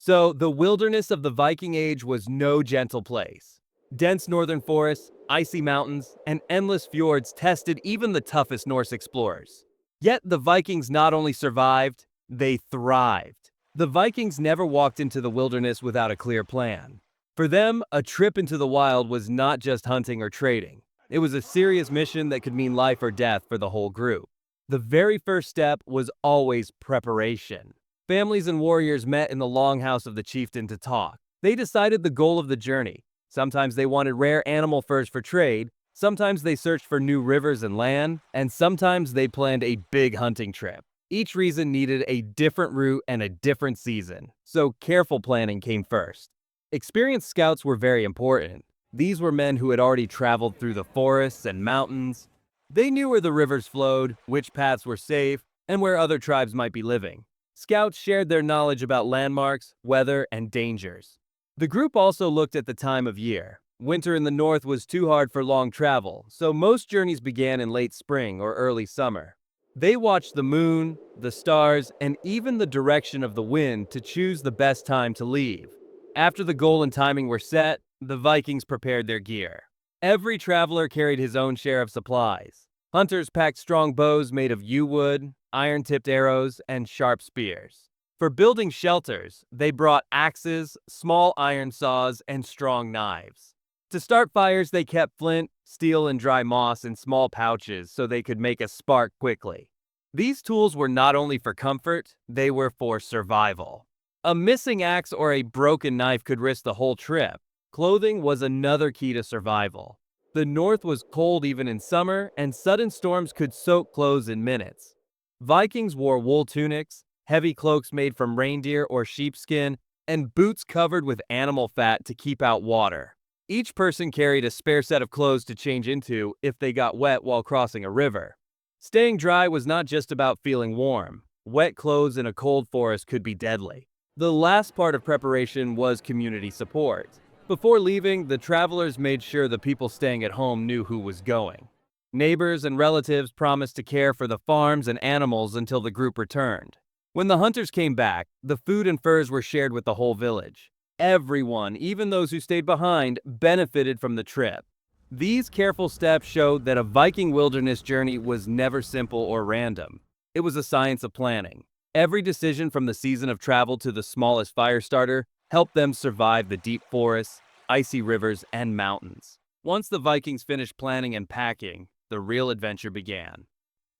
So, the wilderness of the Viking Age was no gentle place. Dense northern forests, icy mountains, and endless fjords tested even the toughest Norse explorers. Yet the Vikings not only survived, they thrived. The Vikings never walked into the wilderness without a clear plan. For them, a trip into the wild was not just hunting or trading. It was a serious mission that could mean life or death for the whole group. The very first step was always preparation. Families and warriors met in the longhouse of the chieftain to talk. They decided the goal of the journey. Sometimes they wanted rare animal furs for trade, sometimes they searched for new rivers and land, and sometimes they planned a big hunting trip. Each reason needed a different route and a different season, so careful planning came first. Experienced scouts were very important. These were men who had already traveled through the forests and mountains. They knew where the rivers flowed, which paths were safe, and where other tribes might be living. Scouts shared their knowledge about landmarks, weather, and dangers. The group also looked at the time of year. Winter in the north was too hard for long travel, so most journeys began in late spring or early summer. They watched the moon, the stars, and even the direction of the wind to choose the best time to leave. After the goal and timing were set, the Vikings prepared their gear. Every traveler carried his own share of supplies. Hunters packed strong bows made of yew wood, iron-tipped arrows, and sharp spears. For building shelters, they brought axes, small iron saws, and strong knives. To start fires, they kept flint, steel, and dry moss in small pouches so they could make a spark quickly. These tools were not only for comfort, they were for survival. A missing axe or a broken knife could risk the whole trip. Clothing was another key to survival. The north was cold even in summer, and sudden storms could soak clothes in minutes. Vikings wore wool tunics, heavy cloaks made from reindeer or sheepskin, and boots covered with animal fat to keep out water. Each person carried a spare set of clothes to change into if they got wet while crossing a river. Staying dry was not just about feeling warm. Wet clothes in a cold forest could be deadly. The last part of preparation was community support. Before leaving, the travelers made sure the people staying at home knew who was going. Neighbors and relatives promised to care for the farms and animals until the group returned. When the hunters came back, the food and furs were shared with the whole village. Everyone, even those who stayed behind, benefited from the trip. These careful steps showed that a Viking wilderness journey was never simple or random. It was a science of planning. Every decision from the season of travel to the smallest fire starter helped them survive the deep forests, icy rivers, and mountains. Once the Vikings finished planning and packing, the real adventure began.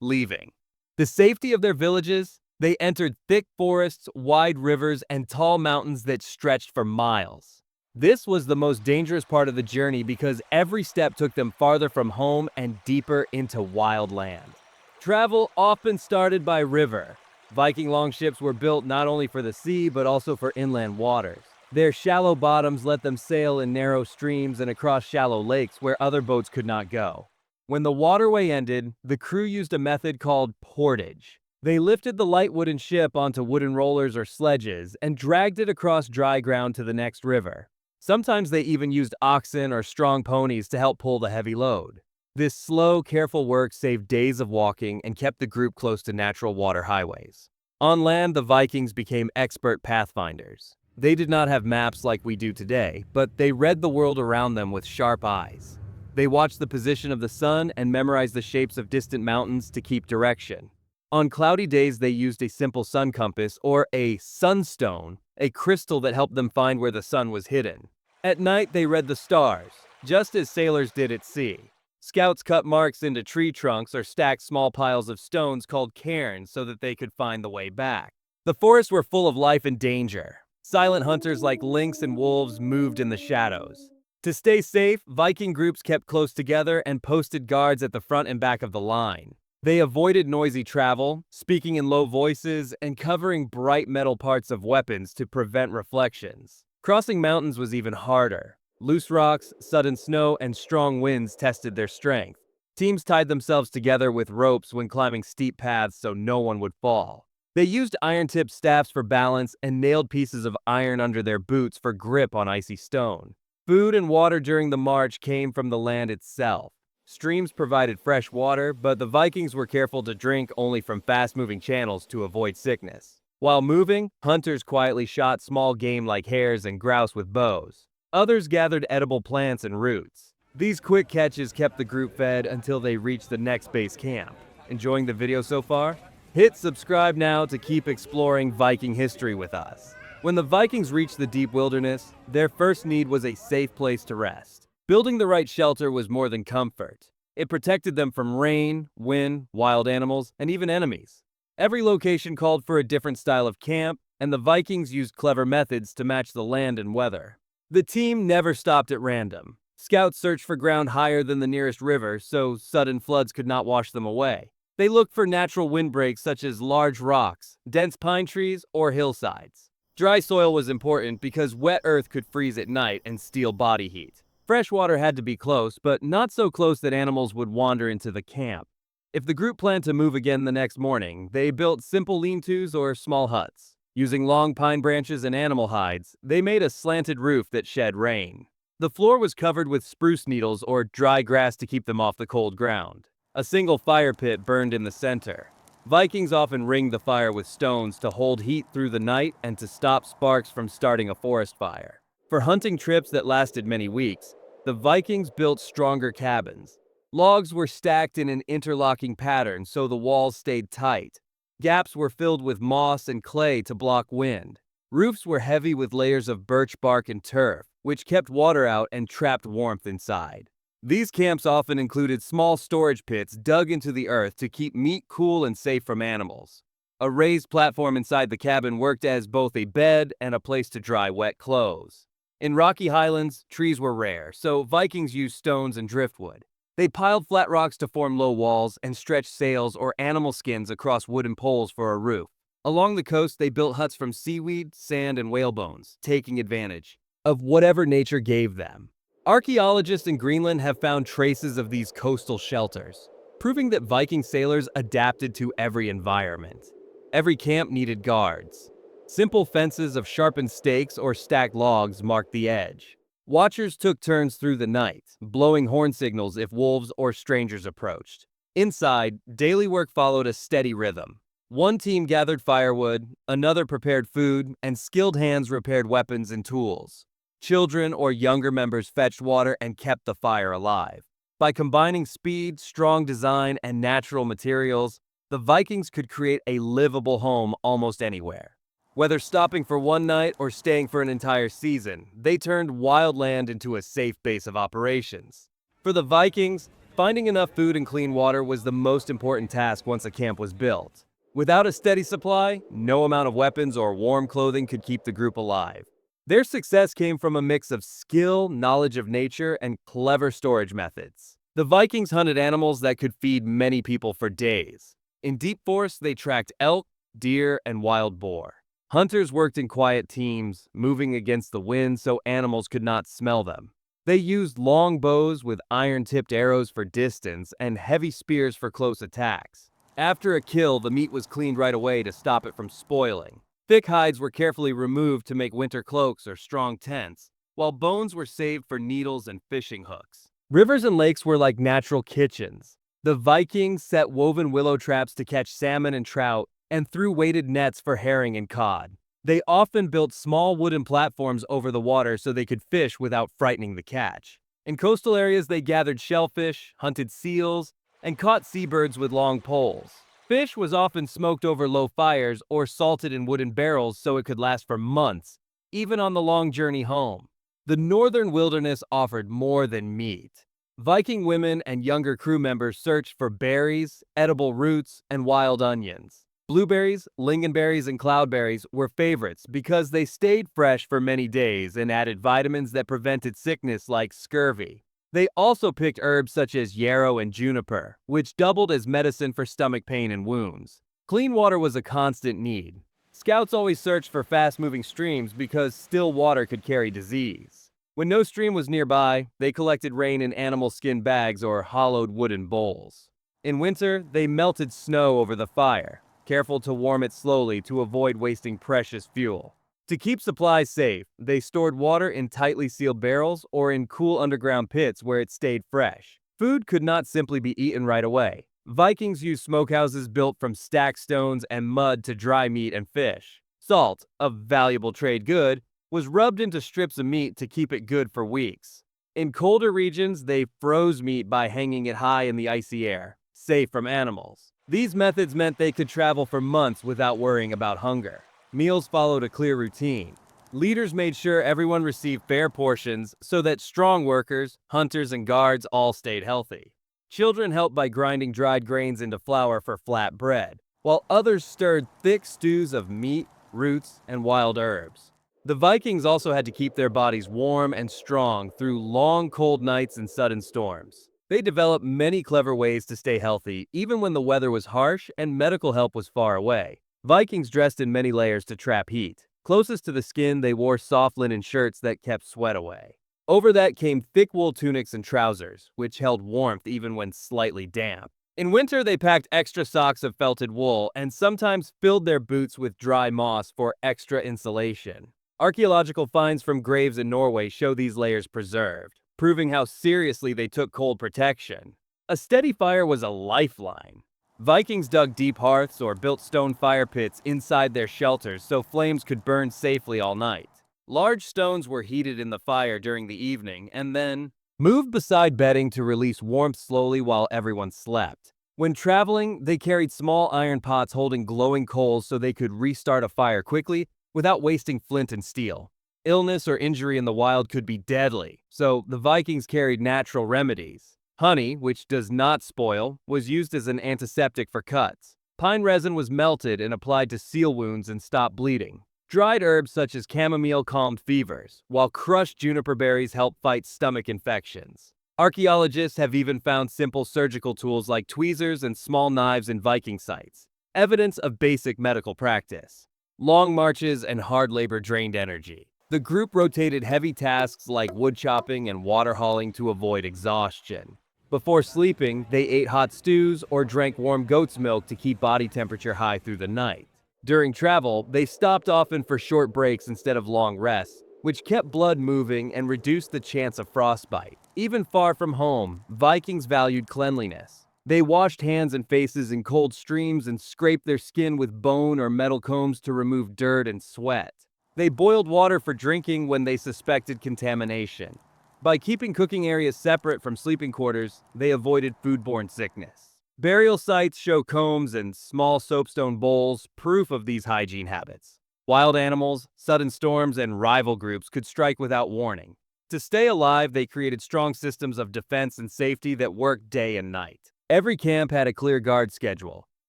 Leaving. The safety of their villages, they entered thick forests, wide rivers, and tall mountains that stretched for miles. This was the most dangerous part of the journey because every step took them farther from home and deeper into wild land. Travel often started by river. Viking longships were built not only for the sea but also for inland waters. Their shallow bottoms let them sail in narrow streams and across shallow lakes where other boats could not go. When the waterway ended, the crew used a method called portage. They lifted the light wooden ship onto wooden rollers or sledges and dragged it across dry ground to the next river. Sometimes they even used oxen or strong ponies to help pull the heavy load. This slow, careful work saved days of walking and kept the group close to natural water highways. On land, the Vikings became expert pathfinders. They did not have maps like we do today, but they read the world around them with sharp eyes. They watched the position of the sun and memorized the shapes of distant mountains to keep direction. On cloudy days, they used a simple sun compass or a sunstone, a crystal that helped them find where the sun was hidden. At night, they read the stars, just as sailors did at sea. Scouts cut marks into tree trunks or stacked small piles of stones called cairns so that they could find the way back. The forests were full of life and danger. Silent hunters like lynx and wolves moved in the shadows. To stay safe, Viking groups kept close together and posted guards at the front and back of the line. They avoided noisy travel, speaking in low voices, and covering bright metal parts of weapons to prevent reflections. Crossing mountains was even harder. Loose rocks, sudden snow, and strong winds tested their strength. Teams tied themselves together with ropes when climbing steep paths so no one would fall. They used iron-tipped staffs for balance and nailed pieces of iron under their boots for grip on icy stone. Food and water during the march came from the land itself. Streams provided fresh water, but the Vikings were careful to drink only from fast-moving channels to avoid sickness. While moving, hunters quietly shot small game like hares and grouse with bows. Others gathered edible plants and roots. These quick catches kept the group fed until they reached the next base camp. Enjoying the video so far? Hit subscribe now to keep exploring Viking history with us. When the Vikings reached the deep wilderness, their first need was a safe place to rest. Building the right shelter was more than comfort. It protected them from rain, wind, wild animals, and even enemies. Every location called for a different style of camp, and the Vikings used clever methods to match the land and weather. The team never stopped at random. Scouts searched for ground higher than the nearest river so sudden floods could not wash them away. They looked for natural windbreaks such as large rocks, dense pine trees, or hillsides. Dry soil was important because wet earth could freeze at night and steal body heat. Fresh water had to be close, but not so close that animals would wander into the camp. If the group planned to move again the next morning, they built simple lean-tos or small huts. Using long pine branches and animal hides, they made a slanted roof that shed rain. The floor was covered with spruce needles or dry grass to keep them off the cold ground. A single fire pit burned in the center. Vikings often ringed the fire with stones to hold heat through the night and to stop sparks from starting a forest fire. For hunting trips that lasted many weeks, the Vikings built stronger cabins. Logs were stacked in an interlocking pattern so the walls stayed tight. Gaps were filled with moss and clay to block wind. Roofs were heavy with layers of birch bark and turf, which kept water out and trapped warmth inside. These camps often included small storage pits dug into the earth to keep meat cool and safe from animals. A raised platform inside the cabin worked as both a bed and a place to dry wet clothes. In rocky highlands, trees were rare, so Vikings used stones and driftwood. They piled flat rocks to form low walls and stretched sails or animal skins across wooden poles for a roof. Along the coast, they built huts from seaweed, sand, and whale bones, taking advantage of whatever nature gave them. Archaeologists in Greenland have found traces of these coastal shelters, proving that Viking sailors adapted to every environment. Every camp needed guards. Simple fences of sharpened stakes or stacked logs marked the edge. Watchers took turns through the night, blowing horn signals if wolves or strangers approached. Inside, daily work followed a steady rhythm. One team gathered firewood, another prepared food, and skilled hands repaired weapons and tools. Children or younger members fetched water and kept the fire alive. By combining speed, strong design, and natural materials, the Vikings could create a livable home almost anywhere. Whether stopping for one night or staying for an entire season, they turned wild land into a safe base of operations. For the Vikings, finding enough food and clean water was the most important task once a camp was built. Without a steady supply, no amount of weapons or warm clothing could keep the group alive. Their success came from a mix of skill, knowledge of nature, and clever storage methods. The Vikings hunted animals that could feed many people for days. In deep forests, they tracked elk, deer, and wild boar. Hunters worked in quiet teams, moving against the wind so animals could not smell them. They used long bows with iron-tipped arrows for distance and heavy spears for close attacks. After a kill, the meat was cleaned right away to stop it from spoiling. Thick hides were carefully removed to make winter cloaks or strong tents, while bones were saved for needles and fishing hooks. Rivers and lakes were like natural kitchens. The Vikings set woven willow traps to catch salmon and trout, and threw weighted nets for herring and cod. They often built small wooden platforms over the water so they could fish without frightening the catch. In coastal areas, they gathered shellfish, hunted seals, and caught seabirds with long poles. Fish was often smoked over low fires or salted in wooden barrels so it could last for months, even on the long journey home. The northern wilderness offered more than meat. Viking women and younger crew members searched for berries, edible roots, and wild onions. Blueberries, lingonberries, and cloudberries were favorites because they stayed fresh for many days and added vitamins that prevented sickness like scurvy. They also picked herbs such as yarrow and juniper, which doubled as medicine for stomach pain and wounds. Clean water was a constant need. Scouts always searched for fast-moving streams because still water could carry disease. When no stream was nearby, they collected rain in animal skin bags or hollowed wooden bowls. In winter, they melted snow over the fire, careful to warm it slowly to avoid wasting precious fuel. To keep supplies safe, they stored water in tightly sealed barrels or in cool underground pits where it stayed fresh. Food could not simply be eaten right away. Vikings used smokehouses built from stacked stones and mud to dry meat and fish. Salt, a valuable trade good, was rubbed into strips of meat to keep it good for weeks. In colder regions, they froze meat by hanging it high in the icy air, safe from animals. These methods meant they could travel for months without worrying about hunger. Meals followed a clear routine. Leaders made sure everyone received fair portions so that strong workers, hunters, and guards all stayed healthy. Children helped by grinding dried grains into flour for flat bread, while others stirred thick stews of meat, roots, and wild herbs. The Vikings also had to keep their bodies warm and strong through long, cold nights and sudden storms. They developed many clever ways to stay healthy, even when the weather was harsh and medical help was far away. Vikings dressed in many layers to trap heat. Closest to the skin, they wore soft linen shirts that kept sweat away. Over that came thick wool tunics and trousers, which held warmth even when slightly damp. In winter, they packed extra socks of felted wool and sometimes filled their boots with dry moss for extra insulation. Archaeological finds from graves in Norway show these layers preserved, proving how seriously they took cold protection. A steady fire was a lifeline. Vikings dug deep hearths or built stone fire pits inside their shelters so flames could burn safely all night. Large stones were heated in the fire during the evening and then moved beside bedding to release warmth slowly while everyone slept. When traveling, they carried small iron pots holding glowing coals so they could restart a fire quickly without wasting flint and steel. Illness or injury in the wild could be deadly, so the Vikings carried natural remedies. Honey, which does not spoil, was used as an antiseptic for cuts. Pine resin was melted and applied to seal wounds and stop bleeding. Dried herbs such as chamomile calmed fevers, while crushed juniper berries helped fight stomach infections. Archaeologists have even found simple surgical tools like tweezers and small knives in Viking sites, evidence of basic medical practice. Long marches and hard labor drained energy. The group rotated heavy tasks like wood chopping and water hauling to avoid exhaustion. Before sleeping, they ate hot stews or drank warm goat's milk to keep body temperature high through the night. During travel, they stopped often for short breaks instead of long rests, which kept blood moving and reduced the chance of frostbite. Even far from home, Vikings valued cleanliness. They washed hands and faces in cold streams and scraped their skin with bone or metal combs to remove dirt and sweat. They boiled water for drinking when they suspected contamination. By keeping cooking areas separate from sleeping quarters, they avoided foodborne sickness. Burial sites show combs and small soapstone bowls, proof of these hygiene habits. Wild animals, sudden storms, and rival groups could strike without warning. To stay alive, they created strong systems of defense and safety that worked day and night. Every camp had a clear guard schedule.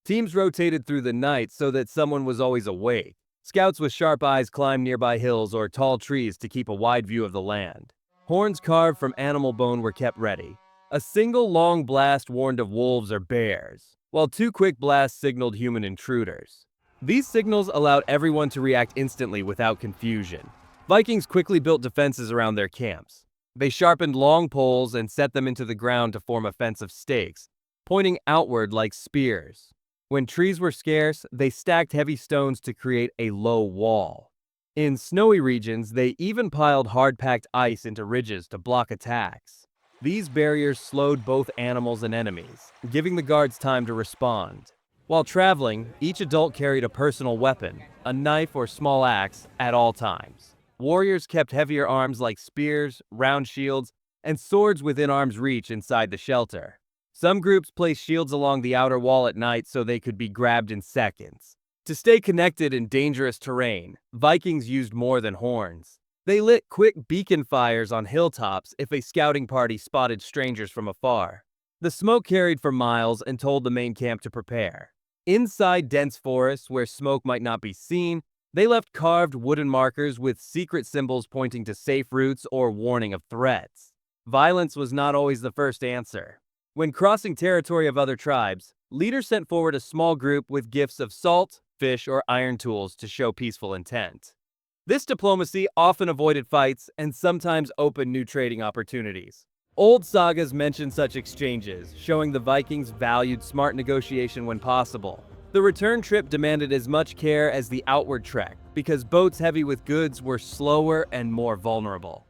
Teams rotated through the night so that someone was always awake. Scouts with sharp eyes climbed nearby hills or tall trees to keep a wide view of the land. Horns carved from animal bone were kept ready. A single long blast warned of wolves or bears, while two quick blasts signaled human intruders. These signals allowed everyone to react instantly without confusion. Vikings quickly built defenses around their camps. They sharpened long poles and set them into the ground to form offensive stakes, pointing outward like spears. When trees were scarce, they stacked heavy stones to create a low wall. In snowy regions, they even piled hard-packed ice into ridges to block attacks. These barriers slowed both animals and enemies, giving the guards time to respond. While traveling, each adult carried a personal weapon, a knife or small axe, at all times. Warriors kept heavier arms like spears, round shields, and swords within arm's reach inside the shelter. Some groups placed shields along the outer wall at night so they could be grabbed in seconds. To stay connected in dangerous terrain, Vikings used more than horns. They lit quick beacon fires on hilltops if a scouting party spotted strangers from afar. The smoke carried for miles and told the main camp to prepare. Inside dense forests where smoke might not be seen, they left carved wooden markers with secret symbols pointing to safe routes or warning of threats. Violence was not always the first answer. When crossing territory of other tribes, leaders sent forward a small group with gifts of salt, fish, or iron tools to show peaceful intent. This diplomacy often avoided fights and sometimes opened new trading opportunities. Old sagas mention such exchanges, showing the Vikings valued smart negotiation when possible. The return trip demanded as much care as the outward trek, because boats heavy with goods were slower and more vulnerable.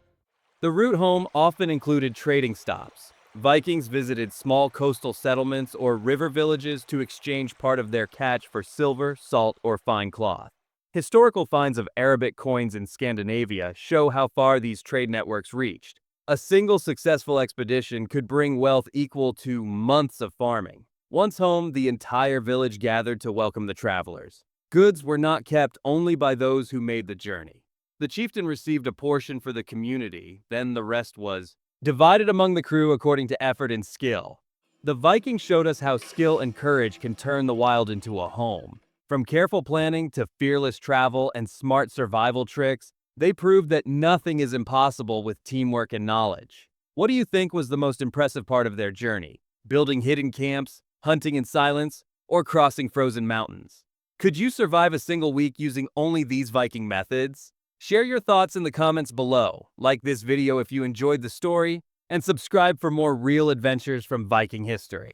The route home often included trading stops. Vikings visited small coastal settlements or river villages to exchange part of their catch for silver, salt, or fine cloth. Historical finds of Arabic coins in Scandinavia show how far these trade networks reached. A single successful expedition could bring wealth equal to months of farming. Once home, the entire village gathered to welcome the travelers. Goods were not kept only by those who made the journey. The chieftain received a portion for the community, then the rest was divided among the crew according to effort and skill. The Vikings showed us how skill and courage can turn the wild into a home. From careful planning to fearless travel and smart survival tricks, they proved that nothing is impossible with teamwork and knowledge. What do you think was the most impressive part of their journey? Building hidden camps, hunting in silence, or crossing frozen mountains? Could you survive a single week using only these Viking methods? Share your thoughts in the comments below, like this video if you enjoyed the story, and subscribe for more real adventures from Viking history.